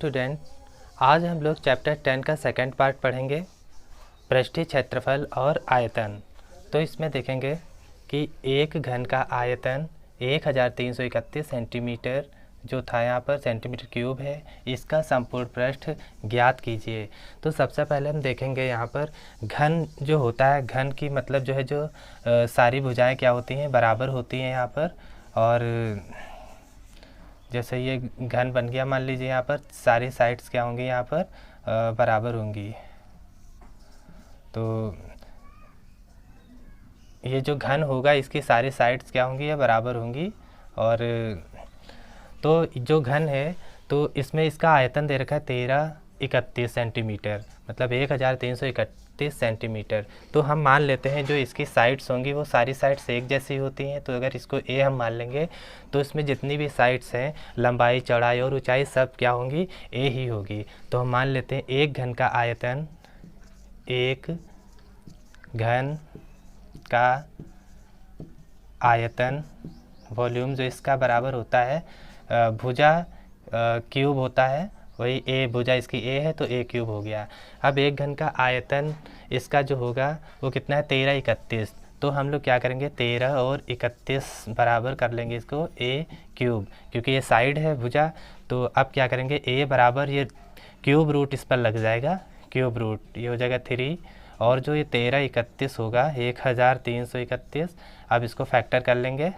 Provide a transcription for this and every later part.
Student, आज हम लोग चैप्टर 10 का सेकंड पार्ट पढ़ेंगे, पृष्ठीय क्षेत्रफल और आयतन। तो इसमें देखेंगे कि एक घन का आयतन 1331 सेंटीमीटर जो था यहाँ पर सेंटीमीटर क्यूब है, इसका संपूर्ण पृष्ठ ज्ञात कीजिए। तो सबसे पहले हम देखेंगे यहाँ पर घन जो होता है, घन की मतलब जो है जो सारी भुजाएं क्या होती हैं, बराबर होती हैं यहाँ पर। और जैसे ये घन बन गया, मान लीजिए यहाँ पर सारी साइड्स क्या होंगी, यहाँ पर बराबर होंगी। तो ये जो घन होगा इसकी सारी साइड्स क्या होंगी, ये बराबर होंगी। और तो जो घन है तो इसमें इसका आयतन दे रखा है 1331 सेंटीमीटर, मतलब 1331 सेंटीमीटर। तो हम मान लेते हैं जो इसकी साइड्स होंगी वो सारी साइड्स एक जैसी होती हैं। तो अगर इसको ए हम मान लेंगे तो इसमें जितनी भी साइड्स हैं, लंबाई, चौड़ाई और ऊंचाई सब क्या होंगी, ए ही होगी। तो हम मान लेते हैं एक घन का आयतन, एक घन का आयतन वॉल्यूम जो इसका बराबर होता है भुजा क्यूब होता है, वही ए भुजा इसकी ए है तो ए क्यूब हो गया। अब एक घन का आयतन इसका जो होगा वो कितना है, 1331। तो हम लोग क्या करेंगे, 13 और 31 बराबर कर लेंगे इसको ए क्यूब, क्योंकि ये साइड है भुजा। तो अब क्या करेंगे, ए बराबर ये क्यूब रूट इस पर लग जाएगा, क्यूब रूट ये हो जाएगा 3, और जो ये 1331 होगा 1331। अब इसको फैक्टर कर लेंगे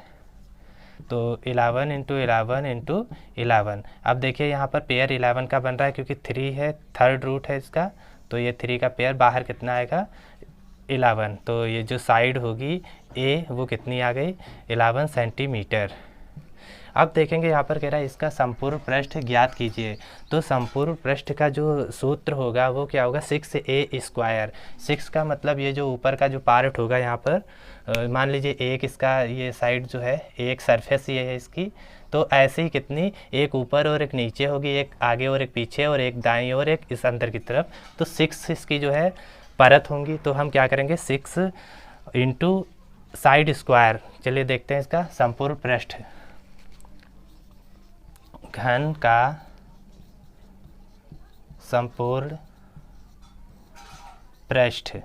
तो 11 इंटू 11 इंटू 11। अब देखिए यहाँ पर पेयर 11 का बन रहा है क्योंकि 3 है, थर्ड रूट है इसका। तो ये 3 का पेयर बाहर कितना आएगा, 11। तो ये जो साइड होगी ए वो कितनी आ गई, 11 सेंटीमीटर। अब देखेंगे यहाँ पर कह रहा है इसका संपूर्ण पृष्ठ ज्ञात कीजिए। तो संपूर्ण पृष्ठ का जो सूत्र होगा वो क्या होगा, 6a²। 6 का मतलब ये जो ऊपर का जो पार्ट होगा यहाँ पर, मान लीजिए एक इसका ये साइड जो है, एक सरफेस ये है इसकी। तो ऐसे ही कितनी, एक ऊपर और एक नीचे होगी, एक आगे और एक पीछे, और एक दाईं और एक इस अंदर की तरफ। तो 6 इसकी जो है परत होंगी। तो हम क्या करेंगे, 6 इंटू साइड स्क्वायर। चलिए देखते हैं इसका संपूर्ण पृष्ठ। घन का संपूर्ण पृष्ठ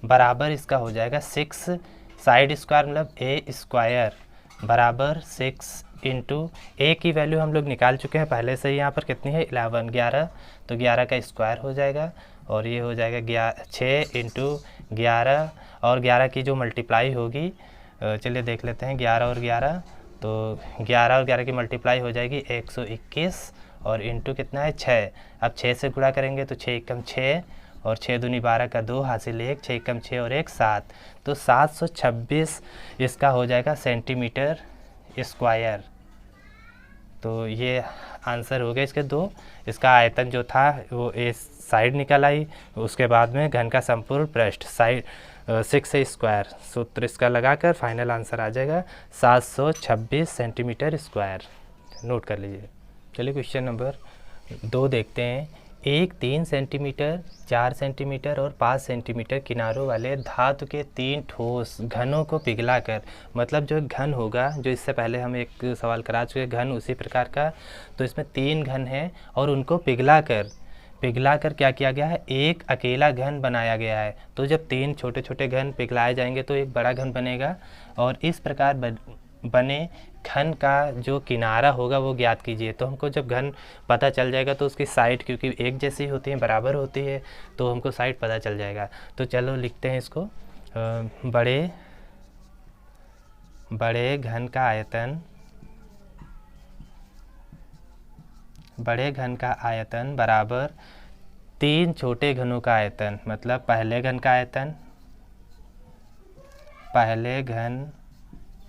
बराबर इसका हो जाएगा 6 साइड स्क्वायर मतलब ए स्क्वायर बराबर 6 इंटू ए की वैल्यू हम लोग निकाल चुके हैं पहले से ही, यहाँ पर कितनी है, 11। तो 11 का स्क्वायर हो जाएगा, और ये हो जाएगा 6 इंटू 11, और 11 की जो मल्टीप्लाई होगी, चलिए देख लेते हैं 11 और 11। तो 11 और 11 की मल्टीप्लाई हो जाएगी 121, और इंटू कितना है, 6। अब 6 से गुणा करेंगे तो 6 एकम 6, और 6 दूनी 12 का 2 हासिल 1, 6 एकम 6 और 1 7। तो 726 इसका हो जाएगा सेंटीमीटर स्क्वायर। तो ये आंसर हो गया इसके दो। इसका आयतन जो था वो ए साइड निकल आई, उसके बाद में घन का संपूर्ण पृष्ठ साइड 6 स्क्वायर, सूत्र इसका लगाकर फाइनल आंसर आ जाएगा 726 सेंटीमीटर स्क्वायर। नोट कर लीजिए। चलिए क्वेश्चन नंबर 2 देखते हैं। एक 3 सेंटीमीटर, 4 सेंटीमीटर और 5 सेंटीमीटर किनारों वाले धातु के 3 ठोस घनों को पिघलाकर, मतलब जो घन होगा, जो इससे पहले हम एक सवाल करा चुके घन उसी प्रकार का, तो इसमें 3 घन हैं और उनको पिघलाकर क्या किया गया है, एक अकेला घन बनाया गया है। तो जब 3 छोटे छोटे घन पिघलाए जाएंगे तो एक बड़ा घन बनेगा, और इस प्रकार बने घन का जो किनारा होगा वो ज्ञात कीजिए। तो हमको जब घन पता चल जाएगा तो उसकी साइड क्योंकि एक जैसी होती है, बराबर होती है, तो हमको साइड पता चल जाएगा। तो चलो लिखते हैं इसको, बड़े घन का आयतन बराबर 3 छोटे घनों का आयतन, मतलब पहले घन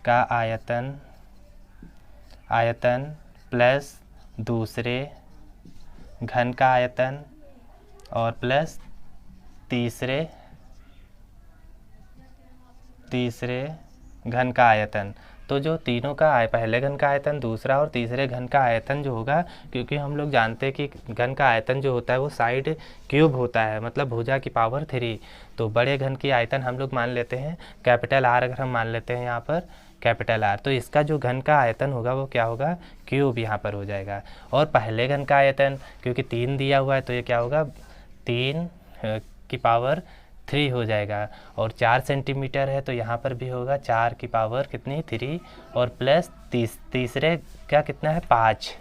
का आयतन प्लस दूसरे घन का आयतन और प्लस तीसरे घन का आयतन। तो जो तीनों का पहले घन का आयतन, दूसरा और तीसरे घन का आयतन जो होगा, क्योंकि हम लोग जानते हैं कि घन का आयतन जो होता है वो साइड क्यूब होता है, मतलब भुजा की पावर 3। तो बड़े घन की आयतन हम लोग मान लेते हैं कैपिटल R, अगर हम मान लेते हैं यहाँ पर कैपिटल आर। तो इसका जो घन का आयतन होगा वो क्या होगा, क्यूब यहाँ पर हो जाएगा। और पहले घन का आयतन क्योंकि 3 दिया हुआ है तो ये क्या होगा 3 की पावर 3 हो जाएगा। और 4 सेंटीमीटर है तो यहाँ पर भी होगा 4 की पावर कितनी 3 और प्लस तीसरे का कितना है 5,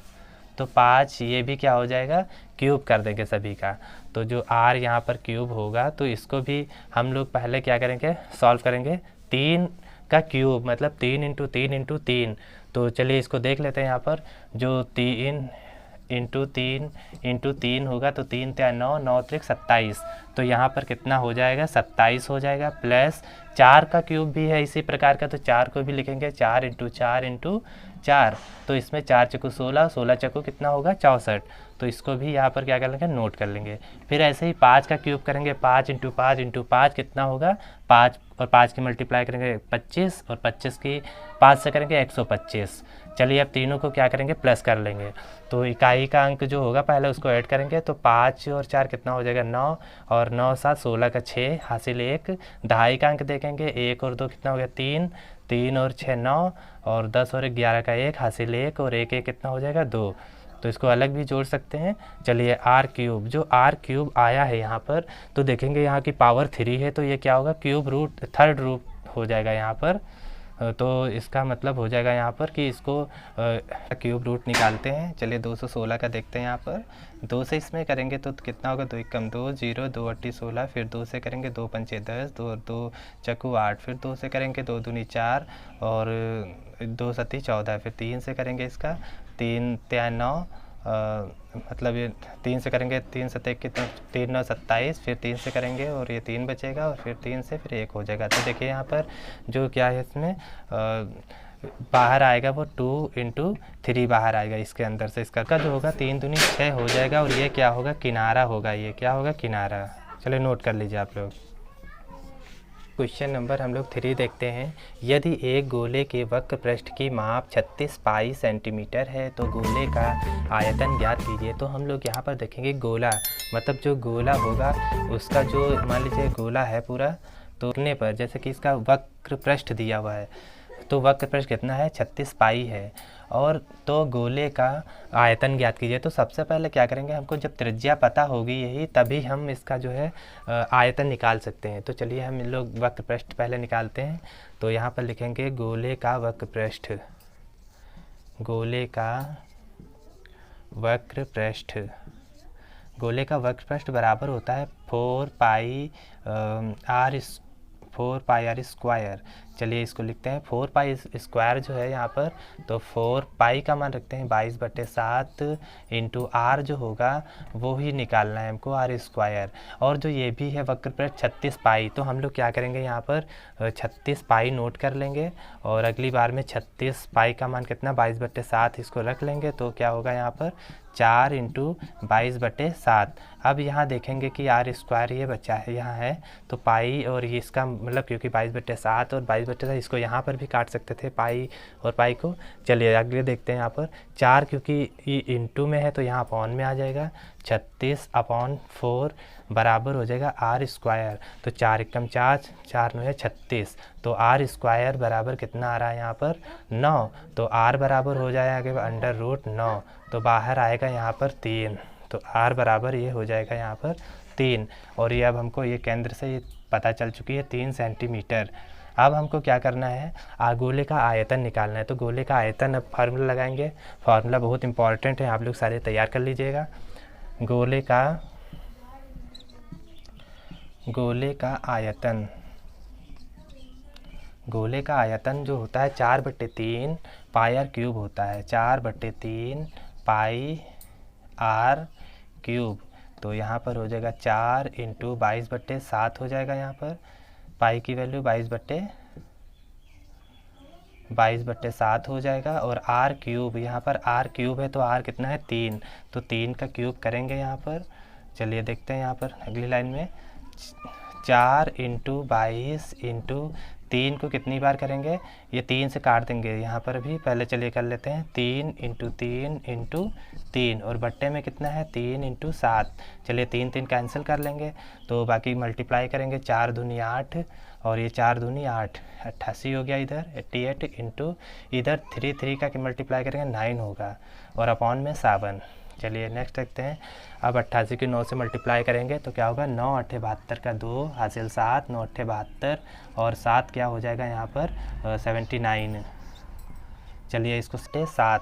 तो 5 ये भी क्या हो जाएगा क्यूब कर देंगे सभी का। तो जो r यहाँ पर क्यूब होगा तो इसको भी हम लोग पहले क्या करेंगे सॉल्व करेंगे, 3 का क्यूब मतलब 3 इंटू 3 इंटू 3। तो चलिए इसको देख लेते हैं यहाँ पर, जो 3 इंटू 3 होगा तो 3 त्या 9, 9 त्रिक 27, तो यहाँ पर कितना हो जाएगा 27 हो जाएगा। प्लस 4 का क्यूब भी है इसी प्रकार का, तो 4 को भी लिखेंगे 4 इंटू 4 इंटू 4, तो इसमें 4 चक्कू 16, 16 चक्कू कितना होगा 64, तो इसको भी यहाँ पर क्या कर लेंगे नोट कर लेंगे। फिर ऐसे ही 5 का क्यूब करेंगे, 5 इंटू 5 इंटू 5 कितना होगा 5, और 5 की मल्टीप्लाई करेंगे 25, और 25 की 5 से करेंगे 125। चलिए अब तीनों को क्या करेंगे प्लस कर लेंगे, तो इकाई का अंक जो होगा पहले उसको ऐड करेंगे, तो 5 और 4 कितना हो जाएगा 9, और 9 7 16 का 6 हासिल 1। दहाई का अंक देखेंगे 1 और 2 कितना हो गया 3, 3 और 6 9, और 10 और 11 का 1 हासिल 1, और 1 1 कितना हो जाएगा 2, तो इसको अलग भी जोड़ सकते हैं। चलिए आर क्यूब, जो आर क्यूब आया है यहाँ पर तो देखेंगे यहाँ की पावर 3 है तो ये क्या होगा क्यूब रूट थर्ड रूट हो जाएगा यहाँ पर। तो इसका मतलब हो जाएगा यहाँ पर कि इसको क्यूब रूट निकालते हैं। चलिए 216 का देखते हैं यहाँ पर, 2 से इसमें करेंगे तो कितना होगा 2 कम 2 0, 2 8 16, फिर 2 से करेंगे 2 पंचे 10, 2 2 चक्कू 8, फिर 2 से करेंगे 2 दूनी 4, और 2 सती 14, फिर 3 से करेंगे इसका 3 त्या 9, मतलब ये 3 से करेंगे 3 सत्ते कितना 3 9 27, फिर 3 से करेंगे और ये 3 बचेगा, और फिर 3 से फिर 1 हो जाएगा। तो देखिए यहाँ पर जो क्या है इसमें बाहर आएगा वो 2 इंटू 3 बाहर आएगा इसके अंदर से, इसका जो होगा 3 दूनी 6 हो जाएगा, और ये क्या होगा किनारा होगा, ये क्या होगा किनारा। चलिए नोट कर लीजिए आप लोग। क्वेश्चन नंबर हम लोग 3 देखते हैं। यदि एक गोले के वक्र पृष्ठ की माप 36 पाई सेंटीमीटर है तो गोले का आयतन ज्ञात कीजिए। तो हम लोग यहाँ पर देखेंगे गोला मतलब जो गोला होगा उसका जो मान लीजिए गोला है पूरा, तो उतने पर जैसे कि इसका वक्र पृष्ठ दिया हुआ है तो वक्र पृष्ठ कितना है 36 पाई है, और तो गोले का आयतन ज्ञात कीजिए। तो सबसे पहले क्या करेंगे, हमको जब त्रिज्या पता होगी यही तभी हम इसका जो है आयतन निकाल सकते हैं। तो चलिए हम लोग वक्र पृष्ठ पहले निकालते हैं। तो यहाँ पर लिखेंगे गोले का वक्र पृष्ठ, गोले का वक्र पृष्ठ, गोले का वक्र पृष्ठ बराबर होता है 4 पाई आर स्क्वायर। चलिए इसको लिखते हैं 4 पाई स्क्वायर जो है यहाँ पर, तो 4 पाई का मान रखते हैं 22/7 इंटू आर जो होगा वो ही निकालना है हमको आर स्क्वायर। और जो ये भी है वक्र पृष्ठ 36 पाई, तो हम लोग क्या करेंगे यहाँ पर 36 पाई नोट कर लेंगे, और अगली बार में 36 पाई का मान कितना 22/7 इसको रख लेंगे, तो क्या होगा यहाँ पर 4 इंटू 22/7। अब यहाँ देखेंगे कि आर स्क्वायर ये बचा है यहाँ है, तो पाई और ये इसका मतलब क्योंकि 22/7 और 22/7 इसको यहाँ पर भी काट सकते थे पाई और पाई को। चलिए अगले देखते हैं यहाँ पर 4 क्योंकि ये इंटू में है तो यहाँ अपॉन में आ जाएगा, 36/4 बराबर हो जाएगा आर स्क्वायर। तो 4 एकम 4, 4 9 है 36, तो आर स्क्वायर बराबर कितना आ रहा है यहाँ पर 9, तो आर बराबर हो जाएगा √9, तो बाहर आएगा यहाँ पर 3, तो आर बराबर ये हो जाएगा यहाँ पर 3। और ये अब हमको ये केंद्र से ये पता चल चुकी है 3 सेंटीमीटर। अब हमको क्या करना है गोले का आयतन निकालना है। तो गोले का आयतन अब फार्मूला लगाएंगे, फार्मूला बहुत इंपॉर्टेंट है, आप लोग सारे तैयार कर लीजिएगा। गोले का आयतन जो होता है 4/3 पाई आर क्यूब होता है, 4/3 पाई आर क्यूब। तो यहाँ पर हो जाएगा 4 इंटू 22/7 हो जाएगा, यहाँ पर पाई की वैल्यू 22/7 हो जाएगा। और आर क्यूब, यहाँ पर आर क्यूब है तो आर कितना है 3, तो 3 का क्यूब करेंगे यहाँ पर। चलिए देखते हैं यहाँ पर अगली लाइन में 4 इंटू 22 इंटू 3 को कितनी बार करेंगे, ये 3 से काट देंगे यहाँ पर भी, पहले चलिए कर लेते हैं 3 इंटू 3 इंटू 3 और बट्टे में कितना है 3 इंटू 7। चलिए 3 3 कैंसिल कर लेंगे तो बाकी मल्टीप्लाई करेंगे, 4 दूनी 8 और ये 4 दूनी 8, 88 हो गया इधर 88 इंटू इधर 3 3 का मल्टीप्लाई करेंगे 9 होगा और अपॉन में 7। चलिए नेक्स्ट देखते हैं। अब 88 की 9 से मल्टीप्लाई करेंगे तो क्या होगा 9 8 72 का 2 हासिल 7, 9 8 72 और 7 क्या हो जाएगा यहाँ पर 79। चलिए इसको 7,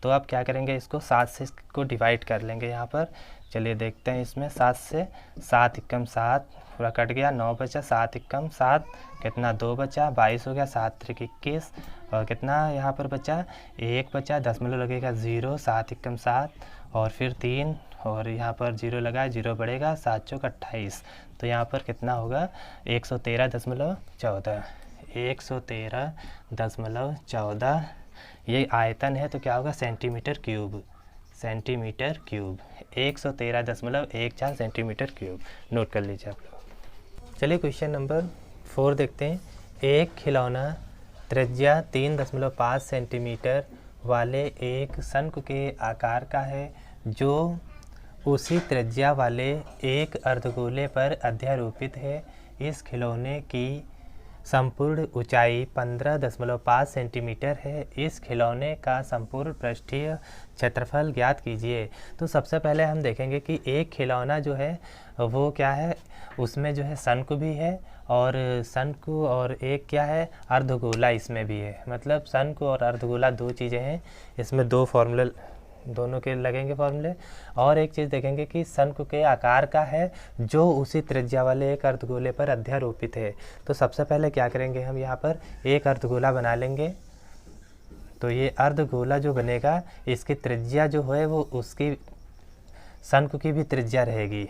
तो अब क्या करेंगे इसको 7 से इसको डिवाइड कर लेंगे यहाँ पर। चलिए देखते हैं इसमें 7 से, 7 एकम 7 पूरा कट गया, 9 बचा, 7 एकम 7 कितना 2 बचा, 22 हो गया, 7 त्रिक 21 और कितना यहाँ पर बचा 1 बचा, दशमलव लगेगा 0, 7 एकम 7 और फिर 3 और यहाँ पर 0 लगा, 0 बढ़ेगा, 7 चौक 28, तो यहाँ पर कितना होगा 113.14, 113.14। ये आयतन है तो क्या होगा centimetre cube, centimetre cube 113.14 centimetre cube, note कर लीजिए आप लोग। चलिए क्वेश्चन नंबर 4 देखते हैं। एक खिलौना त्रिज्या 3.5 सेंटीमीटर वाले एक शंकु के आकार का है जो उसी त्रिज्या वाले एक अर्धगोले पर अध्यारोपित है। इस खिलौने की संपूर्ण ऊंचाई 15.5 सेंटीमीटर है। इस खिलौने का संपूर्ण पृष्ठीय क्षेत्रफल ज्ञात कीजिए। तो सबसे पहले हम देखेंगे कि एक खिलौना जो है वो क्या है, उसमें जो है शंकु भी है और शंकु और एक क्या है अर्धगोला इसमें भी है। मतलब शंकु और अर्धगोला दो चीज़ें हैं, इसमें दो फॉर्मूले दोनों के लगेंगे फॉर्मूले। और एक चीज़ देखेंगे कि शंकु के आकार का है जो उसी त्रिज्या वाले एक अर्धगोले पर अध्यारोपित है। तो सबसे पहले क्या करेंगे हम यहाँ पर एक अर्धगोला बना लेंगे। तो ये अर्धगोला जो बनेगा इसकी त्रिज्या जो है वो उसकी शंकु की भी त्रिज्या रहेगी,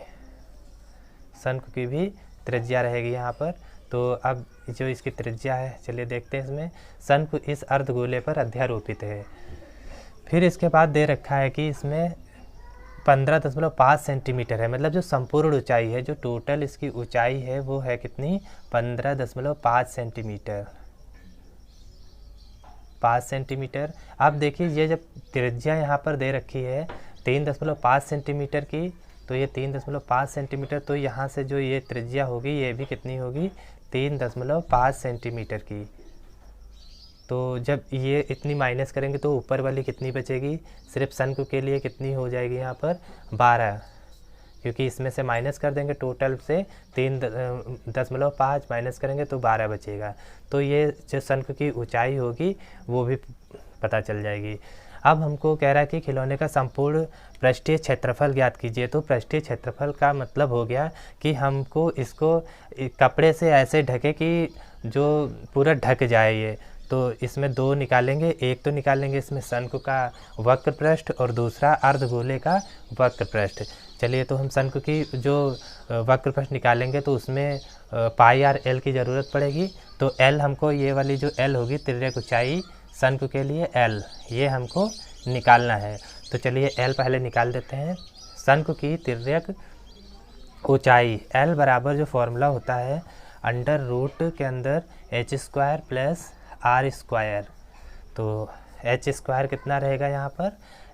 शंकु की भी त्रिज्या रहेगी यहाँ पर। तो अब जो इसकी त्रिज्या है चलिए देखते हैं इसमें, शंकु इस अर्धगोले पर अध्यारोपित है। फिर इसके बाद दे रखा है कि इसमें 15.5 सेंटीमीटर है, मतलब जो संपूर्ण ऊंचाई है, जो टोटल इसकी ऊंचाई है वो है कितनी 15.5 सेंटीमीटर, 5 सेंटीमीटर। अब देखिए ये जब त्रिज्या यहाँ पर दे रखी है 3.5 सेंटीमीटर की, तो ये 3.5 सेंटीमीटर, तो यहाँ से जो ये त्रिज्या होगी ये भी कितनी होगी 3.5 सेंटीमीटर की। तो जब ये इतनी माइनस करेंगे तो ऊपर वाली कितनी बचेगी, सिर्फ शंकु के लिए कितनी हो जाएगी यहाँ पर 12, क्योंकि इसमें से माइनस कर देंगे टोटल से 3.5 माइनस करेंगे तो 12 बचेगा। तो ये जो शंकु की ऊंचाई होगी वो भी पता चल जाएगी। अब हमको कह रहा है कि खिलौने का संपूर्ण पृष्ठीय क्षेत्रफल ज्ञात कीजिए। तो पृष्ठीय क्षेत्रफल का मतलब हो गया कि हमको इसको कपड़े से ऐसे ढके कि जो पूरा ढक जाए ये। तो इसमें दो निकालेंगे, एक तो निकालेंगे इसमें शंकु का वक्र पृष्ठ और दूसरा अर्धगोले का वक्र पृष्ठ। चलिए तो हम शंकु की जो वक्र पृष्ठ निकालेंगे तो उसमें पाई आर एल की ज़रूरत पड़ेगी। तो एल हमको ये वाली जो एल होगी तिर्यक ऊंचाई शंकु के लिए एल, ये हमको निकालना है। तो चलिए एल पहले निकाल देते हैं। शंकु की तिर्यक ऊंचाई एल बराबर जो फॉर्मूला होता है अंडर रूट के अंदर h square plus r square. तो h स्क्वायर कितना रहेगा यहाँ पर,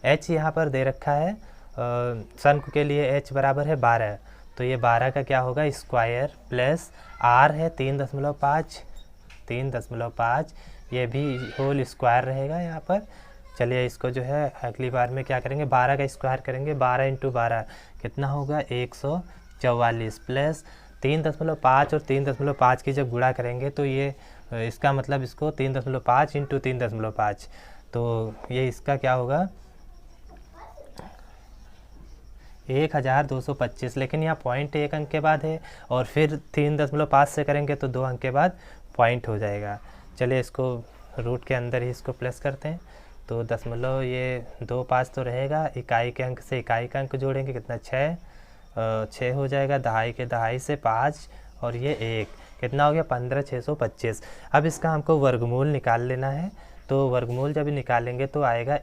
h यहाँ पर दे रखा है शंकु के लिए h बराबर है 12, तो ये 12 का क्या होगा स्क्वायर प्लस r है 3.5, ये भी होल स्क्वायर रहेगा यहाँ पर। चलिए इसको जो है अगली बार में क्या करेंगे 12 का स्क्वायर करेंगे, 12 इंटू 12 कितना होगा 144 प्लस 3.5 और 3.5 की जब गुणा करेंगे तो ये इसका मतलब इसको 3.5 इंटू 3.5, तो ये इसका क्या होगा 1225। लेकिन यहाँ पॉइंट एक अंक के बाद है और फिर 3.5 से करेंगे तो 2 अंक के बाद पॉइंट हो जाएगा। चलिए इसको रूट के अंदर ही इसको प्लस करते हैं। तो दशमलव ये 2 5 तो रहेगा, इकाई के अंक से इकाई का अंक जोड़ेंगे कितना 6 हो जाएगा, दहाई के दहाई से 5 और ये 1 कितना हो गया 15,625। अब इसका हमको वर्गमूल निकाल लेना है। तो वर्गमूल जब निकालेंगे तो आएगा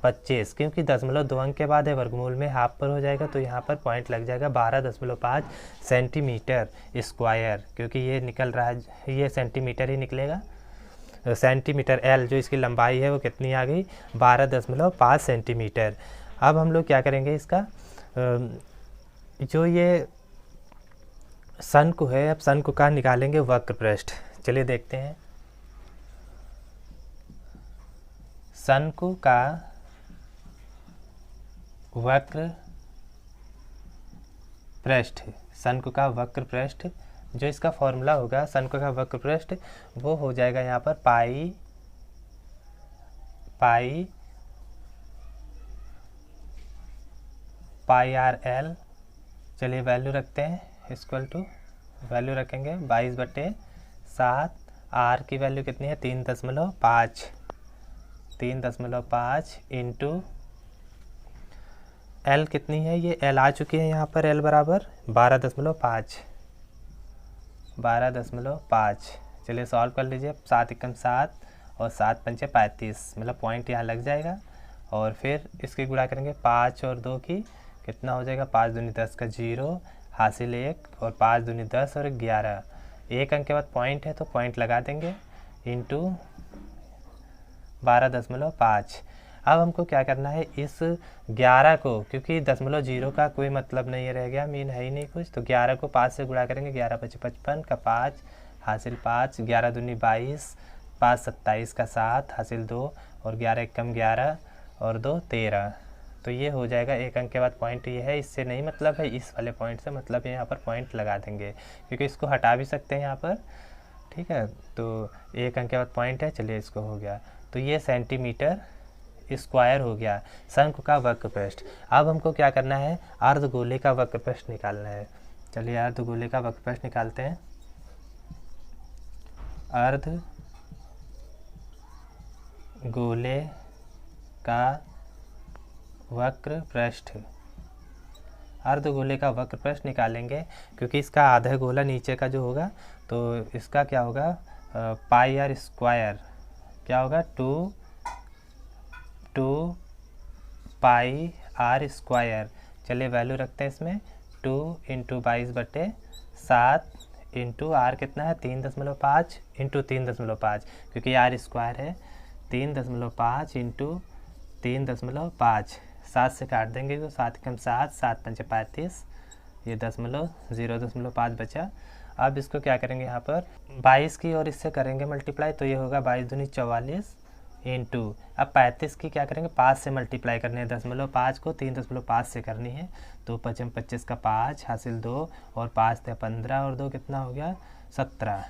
25, क्योंकि 0.2 अंक के बाद है, वर्गमूल में हाफ पर हो जाएगा, तो यहाँ पर पॉइंट लग जाएगा 12.5 सेंटीमीटर स्क्वायर, क्योंकि ये निकल रहा है, ये सेंटीमीटर ही निकलेगा। सेंटीमीटर एल जो इसकी लंबाई है वो कितनी आ गई, 12.5 सेंटीमीटर। अब हम लोग क्या करेंगे, इसका जो ये शंकु है, अब शंकु का निकालेंगे वक्र पृष्ठ। चलिए देखते हैं। शंकु का वक्र पृष्ठ, शंकु का वक्र पृष्ठ, जो इसका फॉर्मूला होगा शंकु का वक्र पृष्ठ, वो हो जाएगा यहाँ पर पाई आर एल। चलिए वैल्यू रखते हैं, इक्वल टू वैल्यू रखेंगे 22/7। आर की वैल्यू कितनी है, 3.5 इंटू एल कितनी है, ये एल आ चुकी है यहाँ पर, एल बराबर 12.5। चलिए सॉल्व कर लीजिए। 7 एकम 7 और 7 पंचे 35, मतलब पॉइंट यहाँ लग जाएगा। और फिर इसकी गुणा करेंगे 5 और 2 की, कितना हो जाएगा, 5 दूनी 10 का 0, हासिल 1, और 5 दूनी 10 और 11। एक अंक के बाद पॉइंट है तो पॉइंट लगा देंगे, इंटू 12.5। अब हमको क्या करना है, इस 11 को, क्योंकि 0.0 का कोई मतलब नहीं रह गया, मीन है ही नहीं कुछ, तो 11 को 5 से गुणा करेंगे, 11 × 5 = 55 का 5, हासिल 5, 11 दूनी 22, 5 27 का 7, हासिल 2, और 11 एकम 11 और 2 13। तो ये हो जाएगा। एक अंक के बाद पॉइंट ये है, इससे नहीं मतलब है, इस वाले पॉइंट से मतलब है, यहाँ पर पॉइंट लगा देंगे, क्योंकि इसको हटा भी सकते हैं यहाँ पर, ठीक है। तो एक अंक के बाद पॉइंट है, चलिए इसको हो गया। तो ये सेंटीमीटर स्क्वायर हो गया शंकु का वक्र पृष्ठ। अब हमको क्या करना है, अर्धगोले का वक्र पृष्ठ निकालना है। चलिए अर्धगोले का वक्र पृष्ठ निकालते हैं। अर्धगोले का वक्र पृष्ठ, अर्धगोले का वक्र पृष्ठ निकालेंगे, क्योंकि इसका आधा गोला नीचे का जो होगा, तो इसका क्या होगा, पाई आर स्क्वायर, क्या होगा, 2 पाई आर स्क्वायर। चलिए वैल्यू रखते हैं इसमें, 2 × 22/7 इंटू आर कितना है, 3.5 इंटू 3.5, क्योंकि आर स्क्वायर है, 3.5 इंटू 3.5। 7 से काट देंगे तो 7 एकम 7, 7 पंचे 35, ये 0.5 बचा। अब इसको क्या करेंगे, यहाँ पर 22 की और इससे करेंगे मल्टीप्लाई, तो ये होगा 22 दूनी 44 इंटू, अब 35 की क्या करेंगे, 5 से मल्टीप्लाई करने हैं, 0.5 को 3.5 से करनी है, तो 5 × 25 का 5, हासिल 2, और 5 × 15 और 2 कितना हो गया, 17।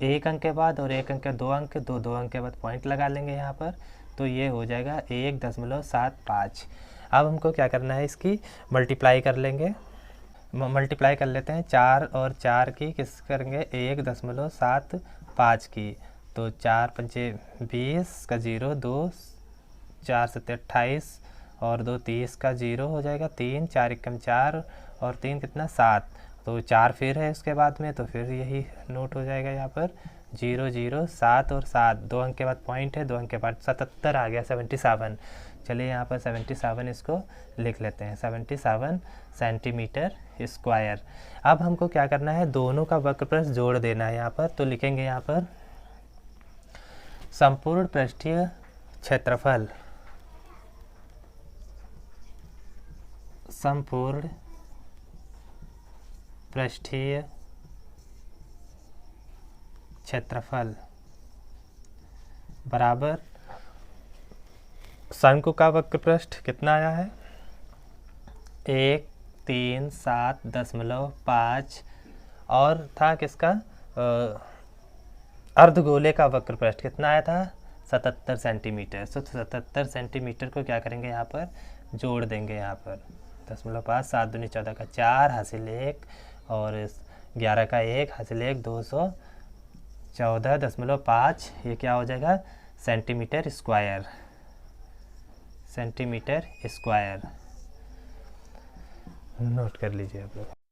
एक अंक के बाद और एक अंक के 2 अंक, दो अंक के बाद पॉइंट लगा लेंगे यहाँ पर, तो ये हो जाएगा 1.75। अब हमको क्या करना है, इसकी मल्टीप्लाई कर लेंगे, मल्टीप्लाई कर लेते हैं। 4 और 4 की किस करेंगे, 1.75 की, तो 4 पंचे 20 का 0, 2 4 7 28 और 2 30 का 0 हो जाएगा, 3 4 एकम 4 और 3 कितना 7, तो 4 फिर है उसके बाद में, तो फिर यही नोट हो जाएगा यहाँ पर 0 0 7 और 7, 2 अंक के बाद पॉइंट है, 2 अंक के बाद 77 आ गया, 77। चलिए यहाँ पर 77 इसको लिख लेते हैं, 77 सेंटीमीटर स्क्वायर। अब हमको क्या करना है, दोनों का वक्र पृष्ठ जोड़ देना है यहाँ पर, तो लिखेंगे यहाँ पर संपूर्ण पृष्ठीय क्षेत्रफल, संपूर्ण पृष्ठीय क्षेत्रफल बराबर शंकु का वक्र पृष्ठ कितना आया है, 137.5, और था किसका, अर्धगोले का वक्र पृष्ठ कितना आया था, 77 सेंटीमीटर। तो 77 सेंटीमीटर को क्या करेंगे, यहाँ पर जोड़ देंगे, यहाँ पर 10.5, 7 दूनी 14 का 4, हासिल 1, और 11 का 1, हासिल 1, 214.5, ये क्या हो जाएगा, centimetre square, centimetre square. Note कर लीजिए आप लोग।